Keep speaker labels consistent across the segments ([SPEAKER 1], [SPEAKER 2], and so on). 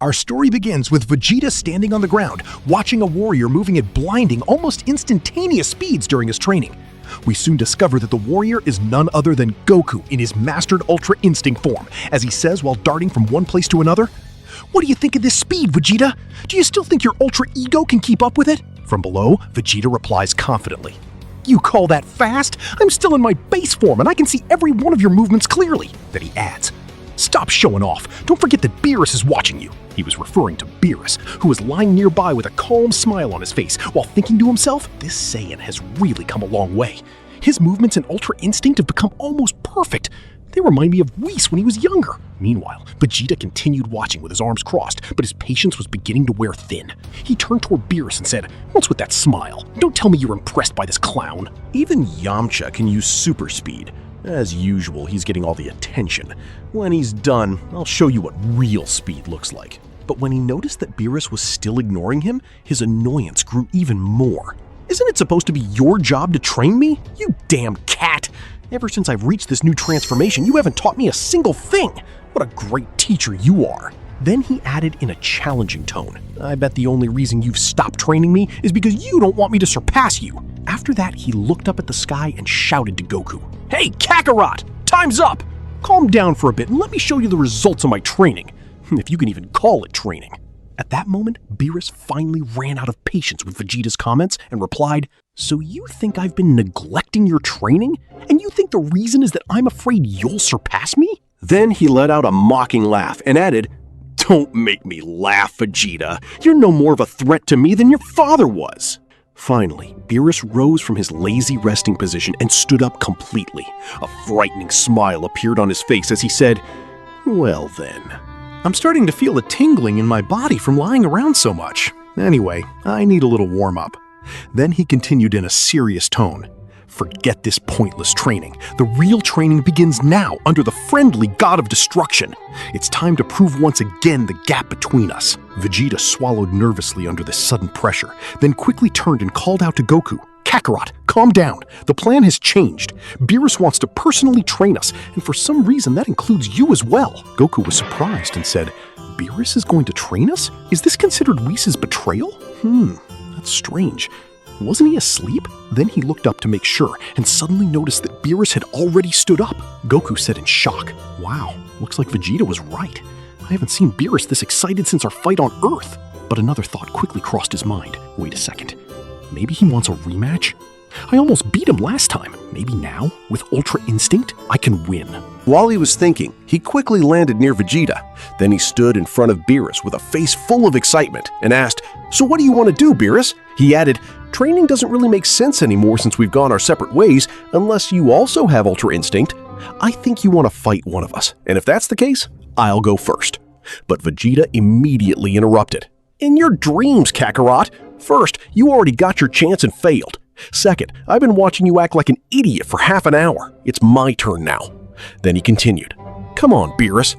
[SPEAKER 1] Our story begins with Vegeta standing on the ground, watching a warrior moving at blinding, almost instantaneous speeds during his training. We soon discover that the warrior is none other than Goku in his mastered Ultra Instinct form, as he says while darting from one place to another. "What do you think of this speed, Vegeta? Do you still think your Ultra Ego can keep up with it?" From below, Vegeta replies confidently, "You call that fast? I'm still in my base form and I can see every one of your movements clearly." Then he adds, "Stop showing off. Don't forget that Beerus is watching you." He was referring to Beerus, who was lying nearby with a calm smile on his face, while thinking to himself, this Saiyan has really come a long way. His movements in Ultra Instinct have become almost perfect. They remind me of Whis when he was younger. Meanwhile, Vegeta continued watching with his arms crossed, but his patience was beginning to wear thin. He turned toward Beerus and said, "What's with that smile? Don't tell me you're impressed by this clown."
[SPEAKER 2] Even Yamcha can use super speed. As usual, he's getting all the attention. When he's done, I'll show you what real speed looks like. But when he noticed that Beerus was still ignoring him, his annoyance grew even more. "Isn't it supposed to be your job to train me? You damn cat! Ever since I've reached this new transformation, you haven't taught me a single thing! What a great teacher you are!" Then he added in a challenging tone, "I bet the only reason you've stopped training me is because you don't want me to surpass you." After that, he looked up at the sky and shouted to Goku, "Hey, Kakarot! Time's up! Calm down for a bit and let me show you the results of my training. If you can even call it training." At that moment, Beerus finally ran out of patience with Vegeta's comments and replied, "So you think I've been neglecting your training? And you think the reason is that I'm afraid you'll surpass me?" Then he let out a mocking laugh and added, "Don't make me laugh, Vegeta. You're no more of a threat to me than your father was." Finally, Beerus rose from his lazy resting position and stood up completely. A frightening smile appeared on his face as he said, "Well then, I'm starting to feel a tingling in my body from lying around so much. Anyway, I need a little warm-up." Then he continued in a serious tone, "Forget this pointless training. The real training begins now under the friendly God of Destruction. It's time to prove once again the gap between us." Vegeta swallowed nervously under this sudden pressure, then quickly turned and called out to Goku, "Kakarot, calm down. The plan has changed. Beerus wants to personally train us, and for some reason that includes you as well." Goku was surprised and said, "Beerus is going to train us? Is this considered Whis' betrayal? That's strange. Wasn't he asleep?" Then he looked up to make sure and suddenly noticed that Beerus had already stood up. Goku said in shock, "Wow, looks like Vegeta was right. I haven't seen Beerus this excited since our fight on Earth." But another thought quickly crossed his mind. Wait a second. Maybe he wants a rematch? I almost beat him last time. Maybe now, with Ultra Instinct, I can win. While he was thinking, he quickly landed near Vegeta. Then he stood in front of Beerus with a face full of excitement and asked, "So what do you want to do, Beerus?" He added, "Training doesn't really make sense anymore since we've gone our separate ways, unless you also have Ultra Instinct. I think you want to fight one of us, and if that's the case, I'll go first." But Vegeta immediately interrupted. "In your dreams, Kakarot. First, you already got your chance and failed. Second, I've been watching you act like an idiot for half an hour. It's my turn now." Then he continued, "Come on, Beerus."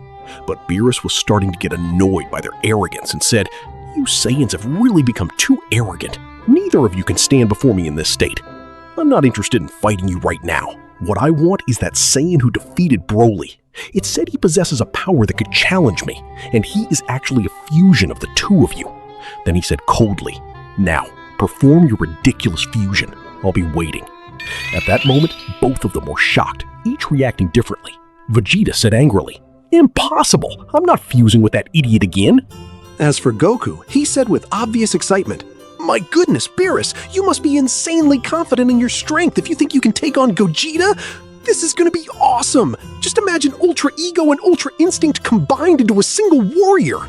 [SPEAKER 2] But Beerus was starting to get annoyed by their arrogance and said, "You Saiyans have really become too arrogant. Neither of you can stand before me in this state. I'm not interested in fighting you right now. What I want is that Saiyan who defeated Broly. It said he possesses a power that could challenge me, and he is actually a fusion of the two of you." Then he said coldly, "Now, perform your ridiculous fusion. I'll be waiting." At that moment, both of them were shocked, each reacting differently. Vegeta said angrily, "Impossible! I'm not fusing with that idiot again." As for Goku, he said with obvious excitement, "My goodness, Beerus, you must be insanely confident in your strength if you think you can take on Gogeta. This is going to be awesome! Just imagine Ultra Ego and Ultra Instinct combined into a single warrior."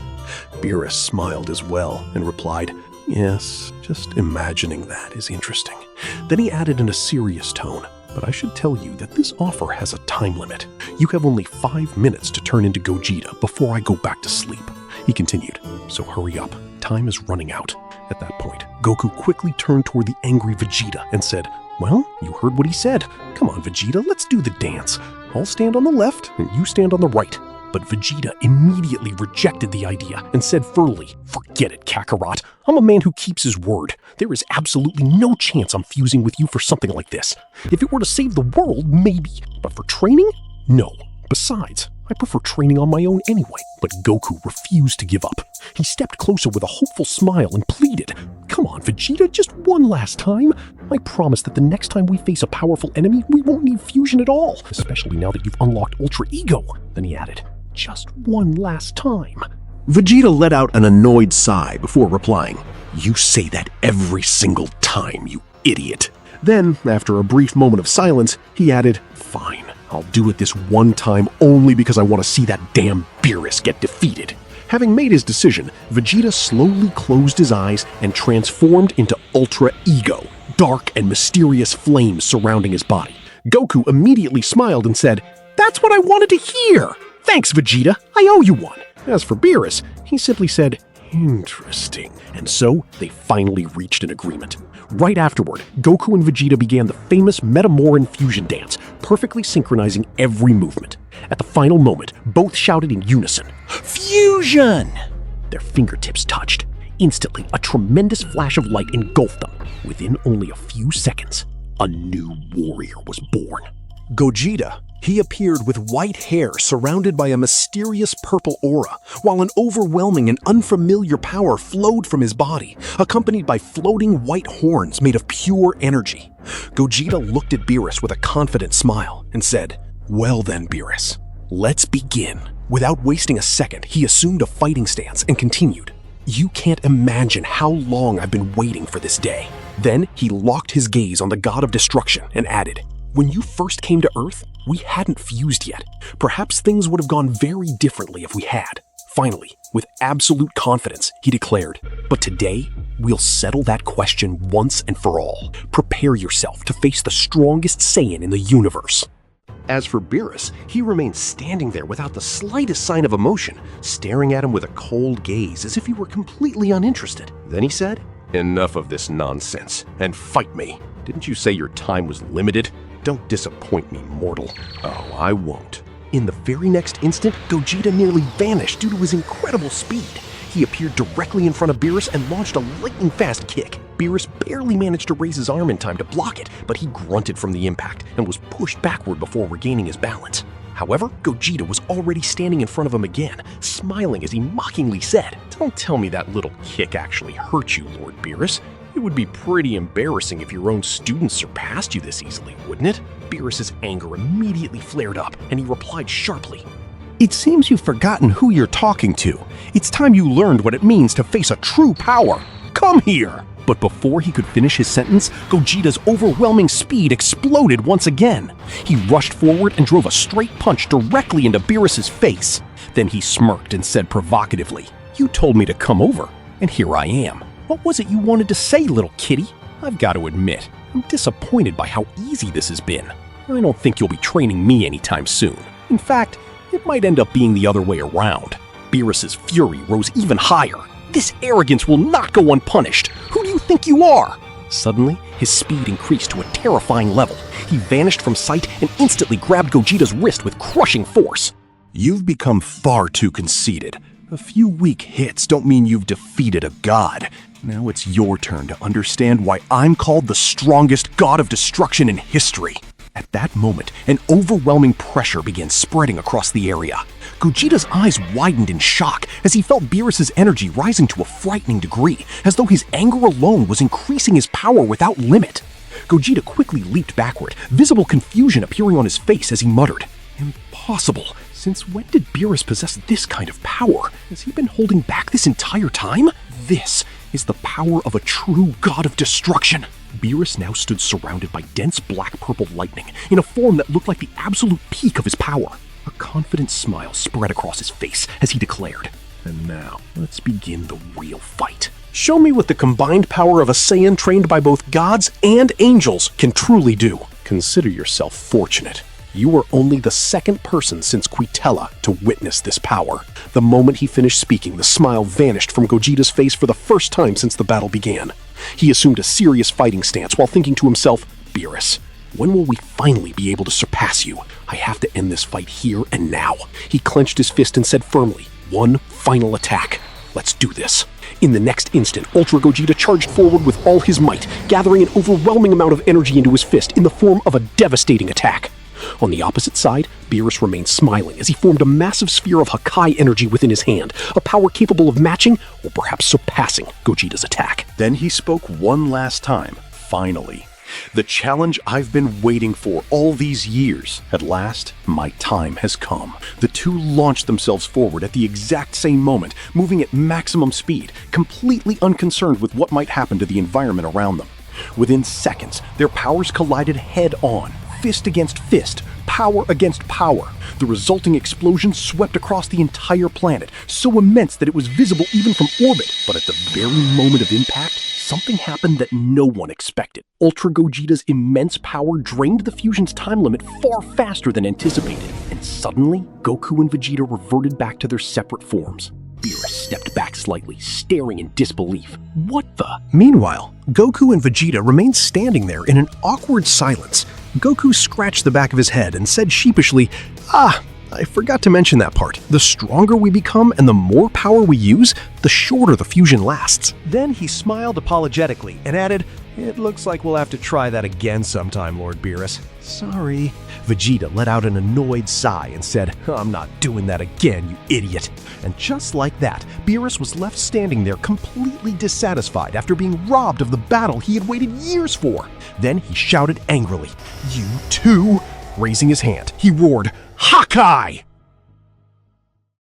[SPEAKER 2] Beerus smiled as well and replied, "Yes, just imagining that is interesting." Then he added in a serious tone, "But I should tell you that this offer has a time limit. You have only 5 minutes to turn into Gogeta before I go back to sleep." He continued, "So hurry up. Time is running out." At that point, Goku quickly turned toward the angry Vegeta and said, "Well, you heard what he said. Come on, Vegeta, let's do the dance. I'll stand on the left and you stand on the right." But Vegeta immediately rejected the idea and said firmly, "Forget it, Kakarot. I'm a man who keeps his word. There is absolutely no chance I'm fusing with you for something like this. If it were to save the world, maybe. But for training? No. Besides,
[SPEAKER 1] I prefer training on my own anyway. But Goku refused to give up. He stepped closer with a hopeful smile and pleaded, "Come on, Vegeta, just one last time. I promise that the next time we face a powerful enemy, we won't need fusion at all, especially now that you've unlocked Ultra Ego." Then he added, "Just one last time."
[SPEAKER 2] Vegeta let out an annoyed sigh before replying, "You say that every single time, you idiot." Then, after a brief moment of silence, he added, "Fine, I'll do it this one time only because I want to see that damn Beerus get defeated." Having made his decision, Vegeta slowly closed his eyes and transformed into Ultra Ego, dark and mysterious flames surrounding his body. Goku immediately smiled and said, "That's what I wanted to hear! Thanks, Vegeta, I owe you one." As for Beerus, he simply said, "Interesting." And so, they finally reached an agreement. Right afterward, Goku and Vegeta began the famous Metamoran fusion dance, perfectly synchronizing every movement. At the final moment, both shouted in unison, "Fusion!" Their fingertips touched. Instantly, a tremendous flash of light engulfed them. Within only a few seconds, a new warrior was born. Gogeta. He appeared with white hair surrounded by a mysterious purple aura, while an overwhelming and unfamiliar power flowed from his body, accompanied by floating white horns made of pure energy. Gogeta looked at Beerus with a confident smile and said, "Well then, Beerus, let's begin." Without wasting a second, he assumed a fighting stance and continued, "You can't imagine how long I've been waiting for this day." Then he locked his gaze on the God of Destruction and added, "When you first came to Earth, we hadn't fused yet. Perhaps things would have gone very differently if we had." Finally, with absolute confidence, he declared, "But today, we'll settle that question once and for all. Prepare yourself to face the strongest Saiyan in the universe." As for Beerus, he remained standing there without the slightest sign of emotion, staring at him with a cold gaze as if he were completely uninterested. Then he said, "Enough of this nonsense, and fight me. Didn't you say your time was limited? Don't disappoint me, mortal." "Oh, I won't." In the very next instant, Gogeta nearly vanished due to his incredible speed. He appeared directly in front of Beerus and launched a lightning-fast kick. Beerus barely managed to raise his arm in time to block it, but he grunted from the impact and was pushed backward before regaining his balance. However, Gogeta was already standing in front of him again, smiling as he mockingly said, "Don't tell me that little kick actually hurt you, Lord Beerus. It would be pretty embarrassing if your own students surpassed you this easily, wouldn't it?" Beerus's anger immediately flared up, and he replied sharply, "It seems you've forgotten who you're talking to. It's time you learned what it means to face a true power. Come here!" But before he could finish his sentence, Gogeta's overwhelming speed exploded once again. He rushed forward and drove a straight punch directly into Beerus's face. Then he smirked and said provocatively, "You told me to come over, and here I am. What was it you wanted to say, little kitty? I've got to admit, I'm disappointed by how easy this has been. I don't think you'll be training me anytime soon. In fact, it might end up being the other way around." Beerus's fury rose even higher. "This arrogance will not go unpunished. Who do you think you are?" Suddenly, his speed increased to a terrifying level. He vanished from sight and instantly grabbed Gogeta's wrist with crushing force. "You've become far too conceited. A few weak hits don't mean you've defeated a god. Now it's your turn to understand why I'm called the strongest God of Destruction in history." At that moment, an overwhelming pressure began spreading across the area. Gogeta's eyes widened in shock as he felt Beerus's energy rising to a frightening degree, as though his anger alone was increasing his power without limit. Gogeta quickly leaped backward, visible confusion appearing on his face as he muttered, "Impossible! Since when did Beerus possess this kind of power? Has he been holding back this entire time? This is the power of a true God of Destruction." Beerus now stood surrounded by dense black-purple lightning in a form that looked like the absolute peak of his power. A confident smile spread across his face as he declared, "And now, let's begin the real fight. Show me what the combined power of a Saiyan trained by both gods and angels can truly do." Consider yourself fortunate. You are only the second person since Quitella to witness this power. The moment he finished speaking, the smile vanished from Gogeta's face for the first time since the battle began. He assumed a serious fighting stance while thinking to himself, "Beerus, when will we finally be able to surpass you? I have to end this fight here and now." He clenched his fist and said firmly, "One final attack. Let's do this." In the next instant, Ultra Gogeta charged forward with all his might, gathering an overwhelming amount of energy into his fist in the form of a devastating attack.
[SPEAKER 1] On the opposite side, Beerus remained smiling as he formed a massive sphere of hiii energy within his hand, a power capable of matching, or perhaps surpassing, Gogeta's attack.
[SPEAKER 2] Then he spoke one last time, finally. The challenge I've been waiting for all these years. At last, my time has come. The two launched themselves forward at the exact same moment, moving at maximum speed, completely unconcerned with what might happen to the environment around them. Within seconds, their powers collided head-on, fist against fist, power against power. The resulting explosion swept across the entire planet, so immense that it was visible even from orbit. But at the very moment of impact, something happened that no one expected. Ultra Gogeta's immense power drained the fusion's time limit far faster than anticipated, and suddenly, Goku and Vegeta reverted back to their separate forms. Beerus stepped back slightly, staring in disbelief. What the?
[SPEAKER 3] Meanwhile, Goku and Vegeta remained standing there in an awkward silence. Goku scratched the back of his head and said sheepishly, I forgot to mention that part. The stronger we become and the more power we use, the shorter the fusion lasts."
[SPEAKER 4] Then he smiled apologetically and added, "It looks like we'll have to try that again sometime, Lord Beerus." "Sorry." Vegeta let out an annoyed sigh and said, "I'm not doing that again, you idiot." And just like that, Beerus was left standing there completely dissatisfied after being robbed of the battle he had waited years for. Then he shouted angrily, "You too?" Raising his hand, he roared, "Hawkeye!"